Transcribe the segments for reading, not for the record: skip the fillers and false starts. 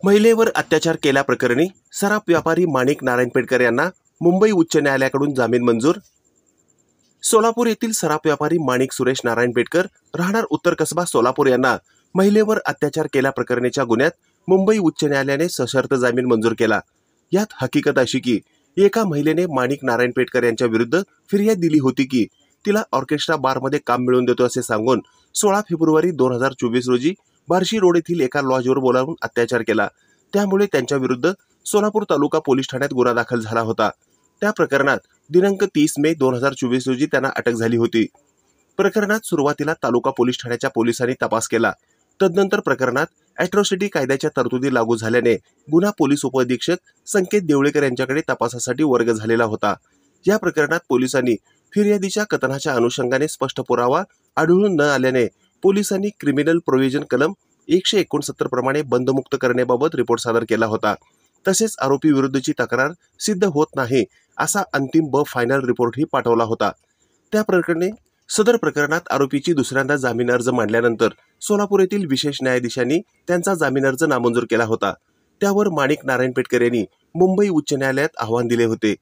महिलेवर अत्याचार केल्याप्रकरणी सराफ व्यापारी माणिक नारायणपेठकर यांना मुंबई उच्च न्यायालयाकडून जामीन मंजूर। सोलापूर येथील सराफ व्यापारी माणिक सुरेश नारायणपेठकर राहणार उत्तर कसबा सोलापूर यांना महिलेवर अत्याचार केल्याप्रकरणीच्या गुन्ह्यात मुंबई उच्च न्यायालयाने सशर्त जामीन मंजूर केला। यात हकीकत अशी की एका महिलेने माणिक नारायणपेठकर यांच्या विरुद्ध फिर्याद दिली होती की तिला ऑर्केस्ट्रा बारमध्ये काम मिळवून देतो असे सांगून 16 फेब्रुवारी 2024 रोजी बार्शी रोड येथील एका लॉजवर बोलावून अत्याचार केला। त्यामुळे त्यांच्या विरुद्ध सोलापूर तालुका पोलीस ठाण्यात गुन्हा दाखल झाला होता। त्या प्रकरणात दिनांक 30 मे 2024 रोजी त्यांना अटक झाली होती। प्रकरणात सुरुवातीला तालुका पोलीस ठाण्याच्या पोलिसांनी तपास केला। तदनंतर प्रकरणात अॅट्रॉसिटी कायद्याच्या तरतुदी लागू झाल्याने गुन्हा पोलीस उपअधीक्षक संकेत देवळेकर यांच्याकडे तपासासाठी वर्ग झालेला होता। या प्रकरणात पोलिसांनी फिर्यादीच्या कथनाच्या अनुषंगाने स्पष्ट पुरावा आढळून न आल्याने पोलिसांनी क्रिमिनल प्रोव्हिजन कलम 169 प्रमाणे बंदमुक्त करण्याबाबत रिपोर्ट सादर केला होता। तसेच आरोपी विरुद्धची तक्रार सिद्ध होत नाही असा अंतिम फायनल रिपोर्टही पाठवला होता। त्या प्रकरणी सदर प्रकरणात आरोपीची दुसऱ्यांदा जामीन अर्ज मांडल्यानंतर सोलापूर येथील विशेष न्यायाधीशांनी त्यांचा जामीन अर्ज नामंजूर केला होता। त्यावर माणिक नारायणपेठकर यांनी मुंबई उच्च न्यायालयात आव्हान दिले होते।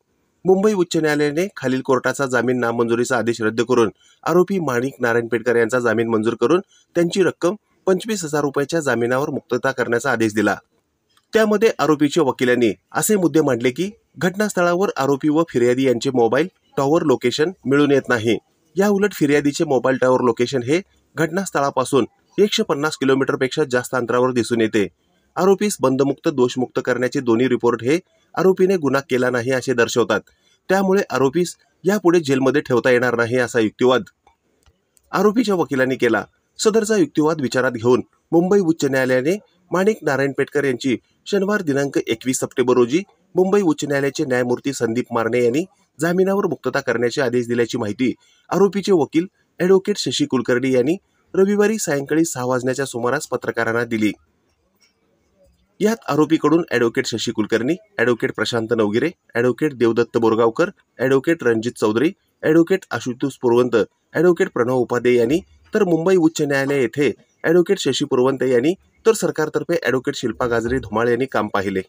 मुंबई उच्च न्यायालयाने खालील कोर्टाचा जामीन नामंजुरीचा आदेश रद्द करून आरोपी माणिक नारायणपेठकर यांचा जामीन मंजूर करून त्यांची रक्कम 25,000 रुपयाच्या जामिनावर मुक्तता करण्याचा आदेश दिला। त्यामध्ये आरोपीच्या वकिलांनी असे मुद्दे मांडले की घटनास्थळावर आरोपी व फिर्यादी यांचे मोबाईल टॉवर लोकेशन मिळून येत नाही। या उलट फिर्यादीचे मोबाईल टॉवर लोकेशन हे घटनास्थळापासून 150 किलोमीटरपेक्षा जास्त अंतरावर दिसून येते। आरोपीस बंदमुक्त दोषमुक्त करण्याचे दोन्ही रिपोर्ट हे आरोपीने गुन्हा केला नाही असे दर्शवतात। त्यामुळे आरोपीस यापुढे जेलमध्ये ठेवता येणार नाही असा युक्तिवाद आरोपीच्या वकिलांनी केला। सदरचा युक्तिवाद विचारात घेऊन मुंबई उच्च न्यायालयाने माणिक नारायणपेठकर यांची शनिवार दिनांक 21 सप्टेंबर रोजी मुंबई उच्च न्यायालयाचे न्यायमूर्ती संदीप मारणे यांनी जामिनावर मुक्तता करण्याचे आदेश दिल्याची माहिती आरोपीचे वकील ॲडव्होकेट शशी कुलकर्णी यांनी रविवारी सायंकाळी 6 वाजण्याच्या सुमारास पत्रकारांना दिली। यात आरोपीकडून advocate Shashi Kulkarni, advocate Prashant Navgire, advocate Devdatt Borgaonkar, advocate Ranjit Chaudhari, advocate Ashutosh Purwant, advocate Pranav Upadhye यांनी तर मुंबई उच्च न्यायालय येथे ॲडव्होकेट शशी पुरवंत यांनी तर सरकारतर्फे ॲडव्होकेट शिल्पा गाजरे धुमाळ यांनी काम पाहिले।